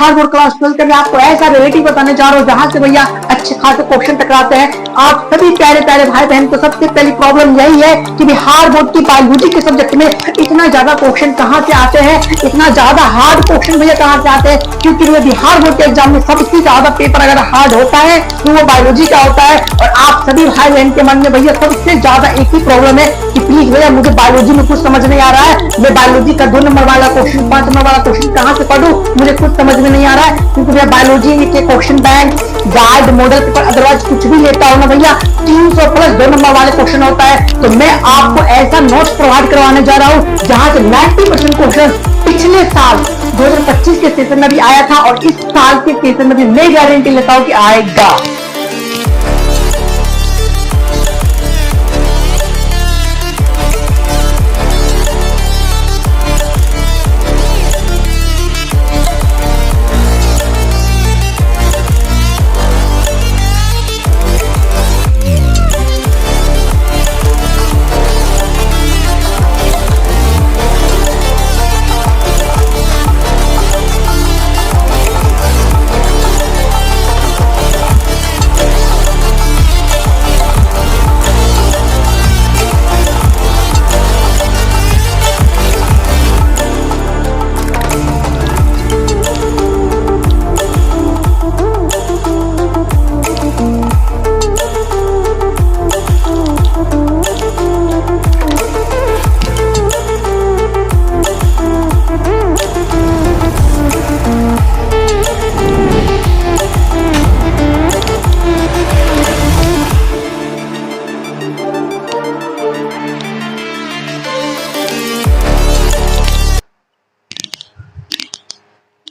Hard board class 12 के मैं आपको ऐसा रिलेटिव बताने जा रहा हूँ जहां से भैया अच्छे खासे क्वेश्चन टकराते हैं। आप सभी प्यारे प्यारे भाई बहन को सबसे पहली प्रॉब्लम यही है कि भी हार्ड बोर्ड की बायोलॉजी के सब्जेक्ट में इतना ज्यादा क्वेश्चन कहां से आते हैं, इतना ज्यादा हार्ड क्वेश्चन भैया कहां से आते हैं। क्योंकि बिहार बोर्ड के एग्जाम में सबसे ज्यादा पेपर अगर हार्ड होता है तो वो बायोलॉजी का होता है। और आप सभी भाई बहन के मन में भैया सबसे ज्यादा एक ही प्रॉब्लम है कि प्लीज भैया मुझे बायोलॉजी में कुछ समझ नहीं आ रहा है, मैं बायोलॉजी का 2 नंबर वाला क्वेश्चन 5 नंबर वाला क्वेश्चन कहां से पढ़ूं, मुझे कुछ समझ में नहीं आ रहा है। क्योंकि भैया बायोलॉजी के question bank guide model paper otherwise कुछ भी लेता हूं ना भैया 300 प्लस 2 नंबर वाले क्वेश्चन होता है। तो मैं आपको ऐसा नोट्स प्रोवाइड करवाने जा रहा हूं जहां से 90% क्वेश्चन पिछले साल 2025 के सेशन में भी आया था और इस साल के सेशन में भी मैं गारंटी लेता हूं कि आएगा।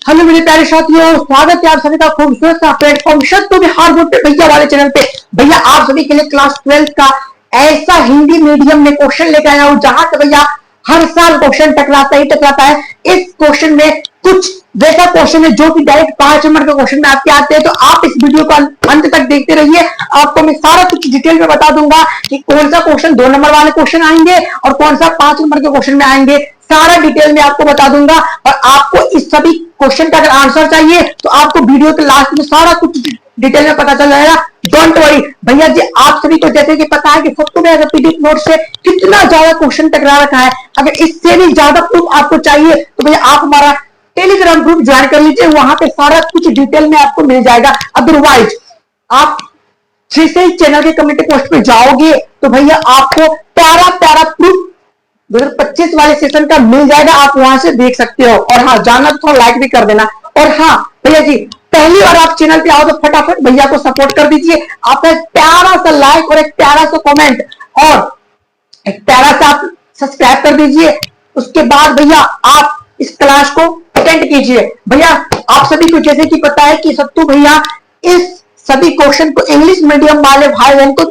हेलो मेरे प्यारे साथियों, स्वागत है आप सभी का खूबसूरत सा प्लेटफॉर्म शत्रु बिहार बोर्ड पे भैया वाले चैनल पे। भैया आप सभी के लिए क्लास 12 का ऐसा हिंदी मीडियम में क्वेश्चन लेकर आया हूं जहां से भैया हर साल क्वेश्चन टकराता ही टकराता है। इस क्वेश्चन में कुछ वैसा क्वेश्चन है जो कि डायरेक्ट 5 नंबर के क्वेश्चन में आपके आते हैं। तो आप इस वीडियो को अंत तक देखते रहिए, आपको मैं सारा कुछ डिटेल में बता दूंगा कि कौन सा क्वेश्चन 2 नंबर वाले क्वेश्चन आएंगे और कौन सा 5 नंबर के क्वेश्चन में आएंगे। सारा डिटेल में आपको बता दूंगा और आपको इस सभी क्वेश्चन का अगर आंसर चाहिए तो आपको वीडियो के लास्ट में सारा कुछ डिटेल में पता चल जाएगा। डोंट वरी भैया जी, आप सभी को जैसे कि पता है कि सबको मेरा पीडीएफ नोट से कितना ज्यादा क्वेश्चन टकरा रखा है। अगर इससे भी ज्यादा प्रूफ आपको चाहिए तो भैया आप हमारा टेलीग्राम ग्रुप ज्वाइन कर लीजिए, वहां पे सारा कुछ डिटेल में आपको मिल जाएगा। अदरवाइज आप जैसे ही चैनल के कम्युनिटी पोस्ट पे जाओगे तो भैया आपको प्यारा प्यारा प्रूफ 2025 वाले सेशन का मिल जाएगा, आप वहां से देख सकते हो। और हाँ, जानना तो थोड़ा लाइक भी कर देना। और हाँ भैया जी, पहली बार आप चैनल पे आओ तो फटाफट भैया को सपोर्ट कर दीजिए। आप एक प्यारा सा लाइक और एक प्यारा सा कमेंट और एक प्यारा सा आप सब्सक्राइब कर दीजिए। उसके बाद भैया आप इस क्लास को अटेंड कीजिए। भैया आप सभी को जैसे कि पता है कि सत्तू भैया इस सभी क्वेश्चन को इंग्लिश मीडियम वाले भाई बहन को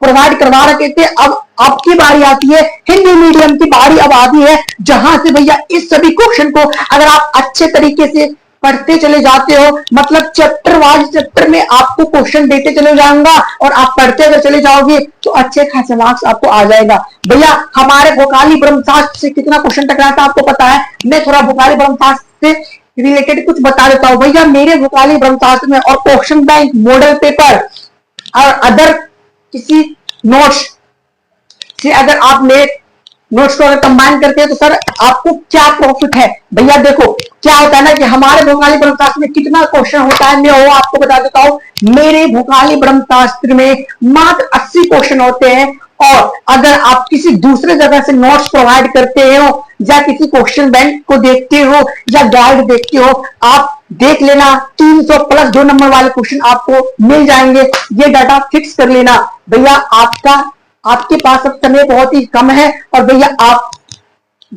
प्रोवाइड करवा रखे थे। अब आपकी बारी आती है, हिंदी मीडियम की बारी अब आती है, जहां से भैया इस सभी क्वेश्चन को अगर आप अच्छे तरीके से पढ़ते चले जाते हो, मतलब चैप्टर वाइज चैप्टर में आपको क्वेश्चन देते चले जाऊंगा और आप पढ़ते अगर चले जाओगे तो अच्छे खासे मार्क्स आपको आ जाएगा। भैया हमारे भोकाली ब्रह्मशास्त्र से कितना क्वेश्चन टकराता आपको पता है। मैं थोड़ा भोकाली ब्रह्मशास्त्र से रिलेटेड कुछ बता देता हूं। भैया मेरे भोकाली ब्रह्मशास्त्र में और क्वेश्चन बैंक मॉडल पेपर और अदर किसी नोट्स से अगर आप मेरे नोट्स को अगर कंबाइन करते हैं तो सर आपको क्या प्रॉफिट है। भैया देखो क्या होता है ना कि हमारे भोकाली ब्रह्मशास्त्र में कितना क्वेश्चन होता है, मैं वो आपको बता देता हूं। मेरे भोकाली ब्रह्मशास्त्र में मात्र 80 क्वेश्चन होते हैं। और अगर आप किसी दूसरे जगह से नोट्स प्रोवाइड करते हो या किसी क्वेश्चन बैंक को देखते हो या गाइड देखते हो, आप देख लेना 300 प्लस 2 नंबर वाले क्वेश्चन आपको मिल जाएंगे। ये डाटा फिक्स कर लेना। भैया आपके पास अब समय बहुत ही कम है और भैया आप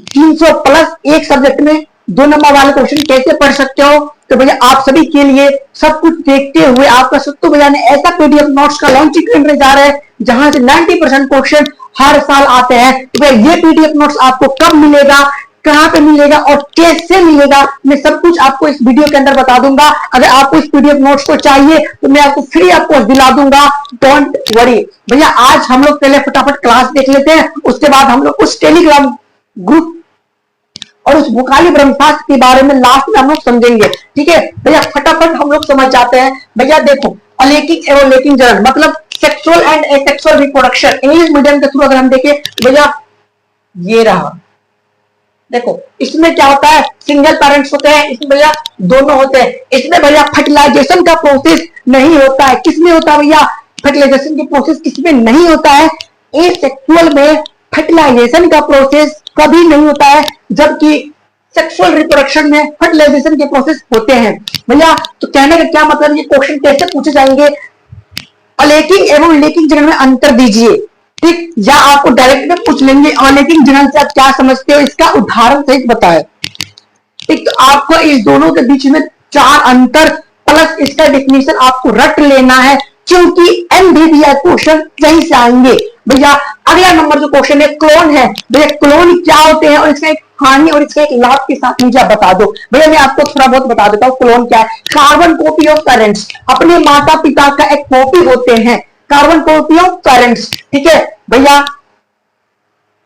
300 प्लस एक सब्जेक्ट में 2 नंबर वाले क्वेश्चन कैसे पढ़ सकते हो। तो भैया आप सभी के लिए सब कुछ देखते हुए आपका सत्तू भैया ने ऐसा पीडीएफ नोट्स का लॉन्चिंग करने जा रहे हैं जहां से 90% क्वेश्चन हर साल आते हैं। तो भैया ये पीडीएफ नोट्स आपको कब मिलेगा, कहां पे मिलेगा और कैसे मिलेगा, मैं सब कुछ आपको इस वीडियो के अंदर बता दूंगा। अगर आपको इस पीडीएफ नोट्स को चाहिए तो मैं आपको फ्री आपको दिला दूंगा। डोंट वरी भैया, आज हम लोग पहले फटाफट क्लास देख लेते हैं, उसके बाद हम लोग उस टेलीग्राम ग्रुप और उस भूकाली ब्रह्मशास्त्र के बारे में लास्ट में हम लोग समझेंगे। ठीक है भैया, फटाफट हम लोग समझ जाते हैं। भैया देखो, अलेकिक एवं लेकिन जनन मतलब sexual and asexual reproduction, English medium के थ्रू अगर हम देखें भैया ये रहा। देखो इसमें क्या होता है, सिंगल पेरेंट्स होते हैं, इसमें भैया दोनों होते हैं। इसमें भैया फर्टिलाइजेशन का प्रोसेस नहीं होता है। किसमें होता है भैया, फर्टिलाइजेशन की प्रोसेस किसमें नहीं होता है, एसेक्सुअल में फर्टिलाइजेशन का प्रोसेस कभी नहीं होता है, जबकि सेक्सुअल रिप्रोडक्शन में फर्टिलाइजेशन के प्रोसेस होते हैं। भैया तो कहने का क्या मतलब, ये क्वेश्चन कैसे पूछे जाएंगे, अलेकिंग एवं लेकिंग जनन में अंतर दीजिए। ठीक, या आपको डायरेक्ट में पूछ लेंगे अलेकिंग जनन से आप क्या समझते हो, इसका उदाहरण सहित बताएं। ठीक, तो आपको इस दोनों के बीच में चार अंतर प्लस इसका डेफिनेशन आपको रट लेना है, क्योंकि एमबीबीएस क्वेश्चन यहीं से आएंगे। भैया अगला नंबर जो क्वेश्चन है क्लोन है। भैया क्लोन क्या होते हैं और इसका एक हानि और इसका एक लाभ के साथ मुझे बता दो। भैया मैं आपको थोड़ा बहुत बता देता हूँ क्लोन क्या है। कार्बन कॉपी ऑफ पेरेंट्स, अपने माता पिता का एक कॉपी होते हैं, कार्बन कॉपी ऑफ पेरेंट्स। ठीक है भैया,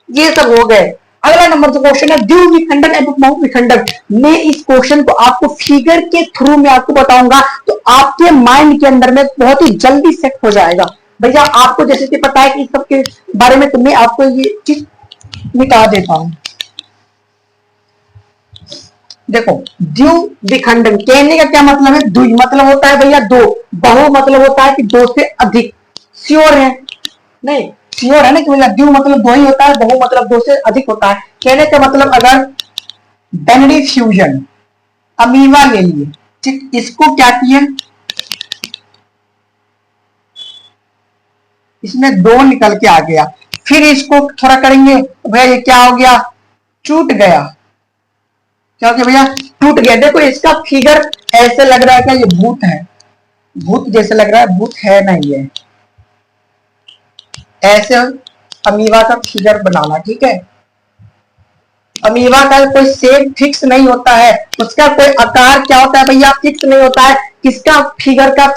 ये सब हो गए। अगला नंबर जो क्वेश्चन है द्विविखंडन एवं बहुविखंडन। मैं इस क्वेश्चन को आपको फिगर के थ्रू में आपको बताऊंगा, तो आपके माइंड के अंदर में बहुत ही जल्दी सेट हो जाएगा। भैया आपको जैसे कि पता है कि इस सब के बारे में, तो मैं आपको ये चीज मिटा देता हूं। देखो द्विविखंडन कहने का क्या मतलब है, द्वि मतलब होता है भैया दो, बहु मतलब होता है कि दो से अधिक। श्योर है, नहीं श्योर है ना कि भैया द्वि मतलब दो ही होता है, बहु मतलब दो से अधिक होता है। कहने का मतलब अगर बाइनरी फ्यूजन अमीबा ले लिए, ठीक, इसको क्या किए, इसमें दो निकल के आ गया, फिर इसको थोड़ा करेंगे भैया ये क्या हो गया, टूट गया। क्या हो गया भैया, टूट गया। देखो इसका फिगर ऐसे लग रहा है, क्या ये भूत है, भूत जैसे लग रहा है, भूत है नहीं है। ऐसे अमीबा का फिगर बनाना। ठीक है, अमीबा का कोई शेप फिक्स नहीं होता है, उसका कोई आकार क्या होता है भैया, फिक्स नहीं होता है। किसका फिगर का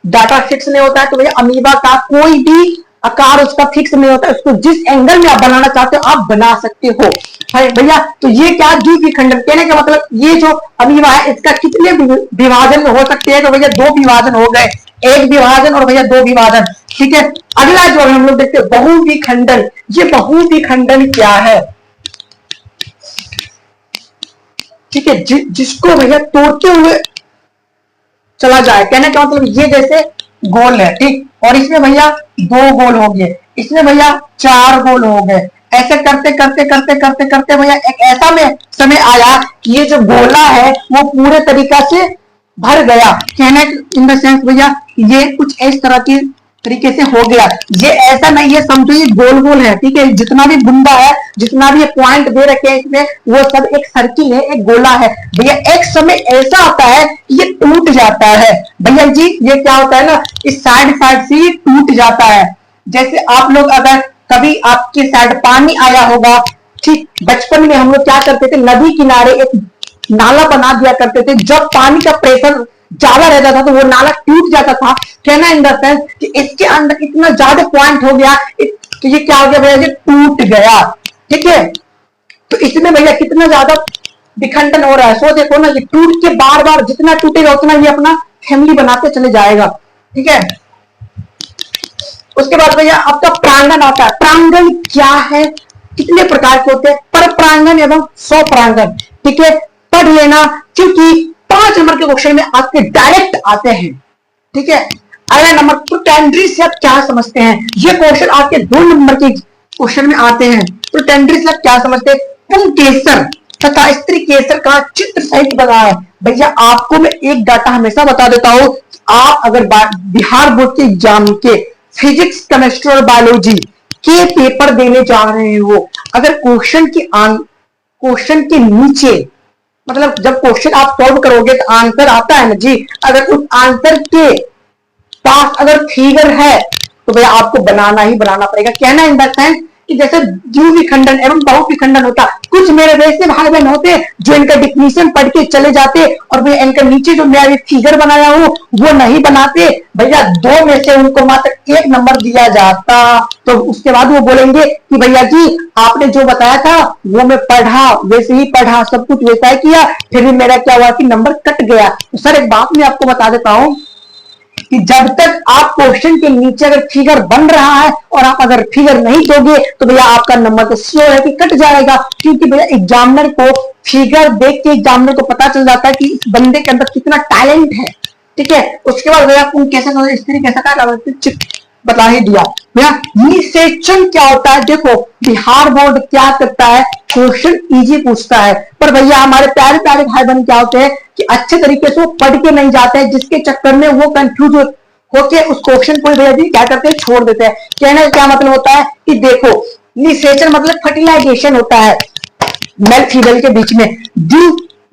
डाटा फिक्स नहीं होता है, तो भैया अमीबा का कोई भी आकार उसका फिक्स नहीं होता है। उसको जिस एंगल में आप बनाना चाहते हो आप बना सकते हो। भैया तो ये क्या द्विविखंडन, कहने का मतलब ये जो अमीबा है इसका कितने विभाजन हो सकते हैं, तो भैया दो विभाजन हो गए, एक विभाजन और भैया दो विभाजन। ठीक है, अगला जो हम लोग देखते हैं बहुविखंडन। ये बहुविखंडन क्या है, ठीक है, जिसको भैया तोड़ते हुए चला जाए। कहने का मतलब ये जैसे गोल है, ठीक, और इसमें भैया दो गोल हो गए, इसमें भैया चार गोल हो गए। ऐसे करते करते करते करते करते भैया एक ऐसा में समय आया कि ये जो गोला है वो पूरे तरीका से भर गया। कहने इन द सेंस भैया ये कुछ इस तरह की तरीके से हो गया। ये ऐसा नहीं है, समझो ये गोल गोल है। ठीक है, जितना भी बुंदा है, जितना भी पॉइंट दे रखे हैं इसमें, वो सब एक सर्किल है, एक गोला है। भैया एक समय ऐसा आता है ये टूट जाता है। भैया जी ये क्या होता है ना, इस साइड साइड से ये टूट जाता है। जैसे आप लोग अगर कभी आपके साइड पानी आया होगा, ठीक, बचपन में हम लोग क्या करते थे, नदी किनारे एक नाला बना दिया करते थे। जब पानी का प्रेशर ज्यादा रहता था तो वो नाला टूट जाता था। कहना इन द सेंस कि इसके अंदर इतना ज्यादा पॉइंट हो गया, तो ये क्या हो गया भैया, ये टूट गया। ठीक है, तो इसमें भैया कितना ज्यादा विखंडन हो रहा है। सो देखो ना, ये टूट के बार बार जितना टूटेगा उतना ये अपना फैमिली बनाते चले जाएगा। ठीक है, उसके बाद भैया आपका प्रांगण आता है। प्रांगण क्या है, कितने प्रकार के होते हैं, पर प्रांगण एवं स्वपरांगण। ठीक है, पढ़ लेना, क्योंकि 5 नंबर के क्वेश्चन में आपके डायरेक्ट आते हैं। ठीक है, अगला नंबर प्रोटेंड्री से आप क्या समझते हैं। ये क्वेश्चन आपके 2 नंबर के क्वेश्चन में आते हैं। प्रोटेंड्री से आप क्या समझते हैं, पुंकेसर तथा स्त्री केसर का चित्र सहित बना है। भैया आपको मैं एक डाटा हमेशा बता देता हूं, आप अगर बिहार बोर्ड के एग्जाम के फिजिक्स, केमिस्ट्री और बायोलॉजी के पेपर देने जा रहे हो, अगर क्वेश्चन के नीचे, मतलब जब क्वेश्चन आप सॉल्व करोगे तो आंसर आता है ना जी, अगर उस आंसर के पास अगर फिगर है तो भैया आपको बनाना ही बनाना पड़ेगा। कहना इन द सेंस कि जैसे द्विविखंडन एवं बहुविखंडन होता, कुछ मेरे वैसे भाई बहन होते जो इनका डिफिनीशन पढ़ के चले जाते और भैया इनका नीचे जो मैं फिगर बनाया हूं वो नहीं बनाते। भैया 2 में से उनको मात्र 1 नंबर दिया जाता। तो उसके बाद वो बोलेंगे कि भैया जी आपने जो बताया था वो मैं पढ़ा, वैसे ही पढ़ा, सब कुछ वैसा ही किया, फिर भी मेरा क्या हुआ कि नंबर कट गया। तो सर एक बात मैं आपको बता देता हूं कि जब तक आप क्वेश्चन के नीचे अगर फिगर बन रहा है और आप अगर फिगर नहीं दोगे तो भैया आपका नंबर तो श्योर है कि कट जाएगा, क्योंकि भैया एग्जामिनर को फिगर देख के एग्जामिनर को पता चल जाता है कि इस बंदे के अंदर कितना टैलेंट है। ठीक है, उसके बाद भैया कैसे इस तरीके कैसा बता ही दिया। भैया निषेचन क्या होता है, देखो बिहार बोर्ड क्या करता है, क्वेश्चन इजी पूछता है, पर भैया हमारे प्यारे प्यारे भाई बहन क्या होते हैं कि अच्छे तरीके से वो पढ़ के नहीं जाते हैं, जिसके चक्कर में वो कंफ्यूज होके उस क्वेश्चन को भैया जी क्या करते हैं, छोड़ देते हैं। कहने का क्या मतलब होता है कि देखो निषेचन मतलब फर्टिलाइजेशन होता है मेल फीमेल के बीच में,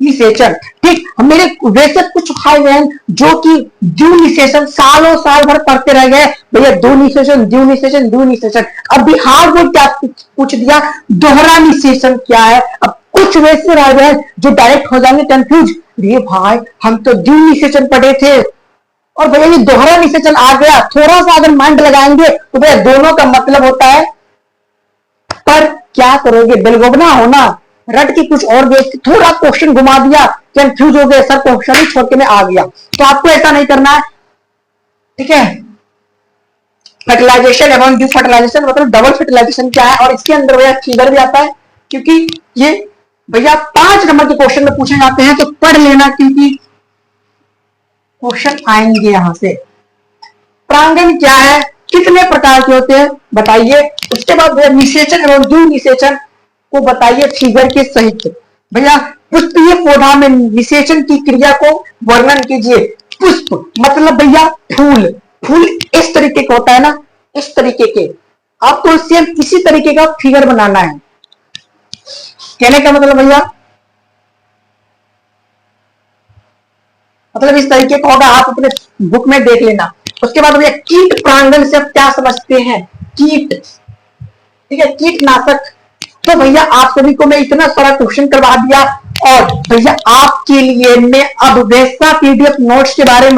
निषेचन। ठीक, मेरे वैसे कुछ भाई बहन जो कि निषेचन सालों साल भर पढ़ते रह गए, भैया द्यू निषेचन। अब बिहार बोर्ड क्या पूछ दिया, दोहरा निषेचन क्या है। अब कुछ वैसे रह गए जो डायरेक्ट हो जाएंगे कंफ्यूज, ये भाई हम तो द्यू निषेचन पढ़े थे और भैया ये दोहरा निषेचन आ गया। थोड़ा सा अगर माइंड लगाएंगे तो भैया दोनों का मतलब होता है, पर क्या करोगे, बेलगोबना होना, रट के कुछ और देख थोड़ा क्वेश्चन घुमा दिया, कंफ्यूज हो गए, सर क्वेश्चन ही छोड़ के मैं आ गया। तो आपको ऐसा नहीं करना है। ठीक है, फर्टिलाइजेशन एवं ड्यू फर्टिलाइजेशन मतलब डबल फर्टिलाइजेशन क्या है, और इसके अंदर भैया फिगर भी आता है, क्योंकि ये भैया 5 नंबर के क्वेश्चन में पूछे जाते हैं, तो पढ़ लेना क्योंकि क्वेश्चन आएंगे यहां से। प्रांगण क्या है, कितने प्रकार के होते हैं बताइए। उसके बाद निषेचन एवं ड्यू निषेचन को बताइए फिगर के सहित। भैया पुष्पीय पौधा में निषेचन की क्रिया को वर्णन कीजिए। पुष्प मतलब भैया फूल, फूल इस तरीके का होता है ना, इस तरीके के, आपको सेम इसी तरीके का फिगर बनाना है। कहने का मतलब भैया मतलब इस तरीके का होगा, आप अपने बुक में देख लेना। उसके बाद भैया कीट प्रांगण से आप क्या समझते हैं, कीट, ठीक है, कीटनाशक। तो भैया आप सभी को मैं इतना सारा क्वेश्चन करवा दिया, और भैया आपके लिए मैं अब वैसा पीडीएफ नोट्स के बारे में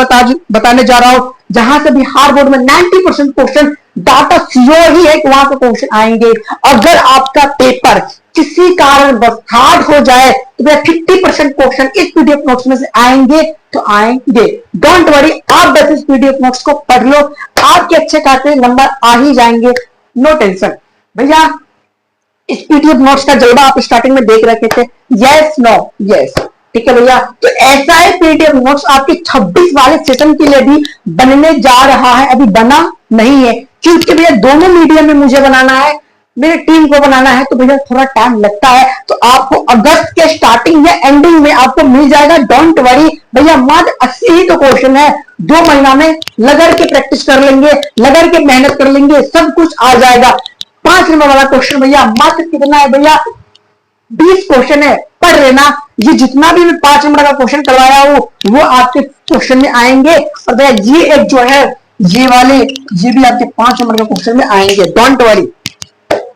बताने जा रहा हूं जहां से बिहार बोर्ड में 90% क्वेश्चन डाटा श्योर ही है कि वहां से क्वेश्चन आएंगे। अगर आपका पेपर किसी कारण हार्ड हो जाए तो भैया 50% क्वेश्चन इस पीडीएफ नोट्स में से आएंगे, तो आएंगे, डोंट वरी। आप बस इस पीडीएफ नोट्स को पढ़ लो, आपके अच्छे खासे नंबर आ ही जाएंगे, नो टेंशन। भैया इस पीडीएफ नोट्स का जल्दा आप स्टार्टिंग में देख रखे थे, यस नो यस, ठीक है भैया। तो ऐसा है पीडीएफ नोट्स आपके 26 वाले सेशन के लिए भी बनने जा रहा है, अभी बना नहीं है क्योंकि भैया दोनों मीडियम में मुझे बनाना है, मेरे टीम को बनाना है, तो भैया थोड़ा टाइम लगता है। तो आपको अगस्त के स्टार्टिंग या एंडिंग में आपको मिल जाएगा, डोंट वरी भैया। मात्र 80 ही तो क्वेश्चन है, 2 महीना में लगड़ के प्रैक्टिस कर लेंगे, लगड़ के मेहनत कर लेंगे, सब कुछ आ जाएगा। 5 नंबर वाला क्वेश्चन भैया मात्र कितना है भैया, 20 क्वेश्चन है, पढ़ लेना। ये जितना भी मैं 5 नंबर का क्वेश्चन करवाया हूं वो आपके क्वेश्चन में आएंगे, और भैया ये एक जो है ये वाले ये भी आपके 5 नंबर के क्वेश्चन में आएंगे, डोंट वरी।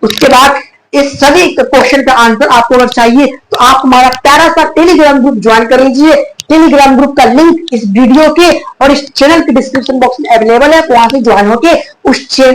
उसके बाद इस सभी क्वेश्चन का आंसर आपको अगर चाहिए तो आप हमारा प्यारा सा टेलीग्राम ग्रुप ज्वाइन कर लीजिए। टेलीग्राम ग्रुप का लिंक इस वीडियो के और इस चैनल के डिस्क्रिप्शन बॉक्स में अवेलेबल है, तो वहां से ज्वाइन होके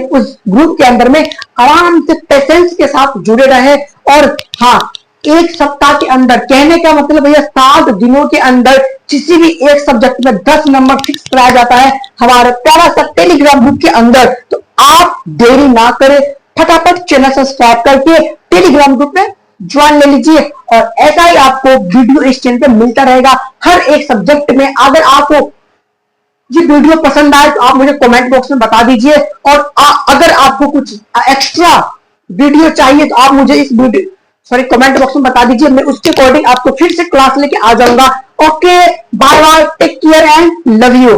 उस ग्रुप के अंदर में आराम से पेशेंस के साथ जुड़े रहे। और हाँ, 1 सप्ताह के अंदर, कहने का मतलब भैया 7 दिनों के अंदर किसी भी एक सब्जेक्ट में 10 नंबर फिक्स कराया जाता है हमारे प्यारा सा टेलीग्राम ग्रुप के अंदर। तो आप देरी ना करें, फटाफट चैनल सब्सक्राइब करके टेलीग्राम ग्रुप में ज्वाइन ले लीजिए, और ऐसा ही आपको वीडियो इस चैनल पे मिलता रहेगा हर एक सब्जेक्ट में। अगर आपको ये वीडियो पसंद आए तो आप मुझे कमेंट बॉक्स में बता दीजिए, और अगर आपको कुछ एक्स्ट्रा वीडियो चाहिए तो आप मुझे इस वीडियो कमेंट बॉक्स में बता दीजिए, मैं उसके अकॉर्डिंग आपको फिर से क्लास लेके आ जाऊंगा। Okay, bye bye, take care and love you.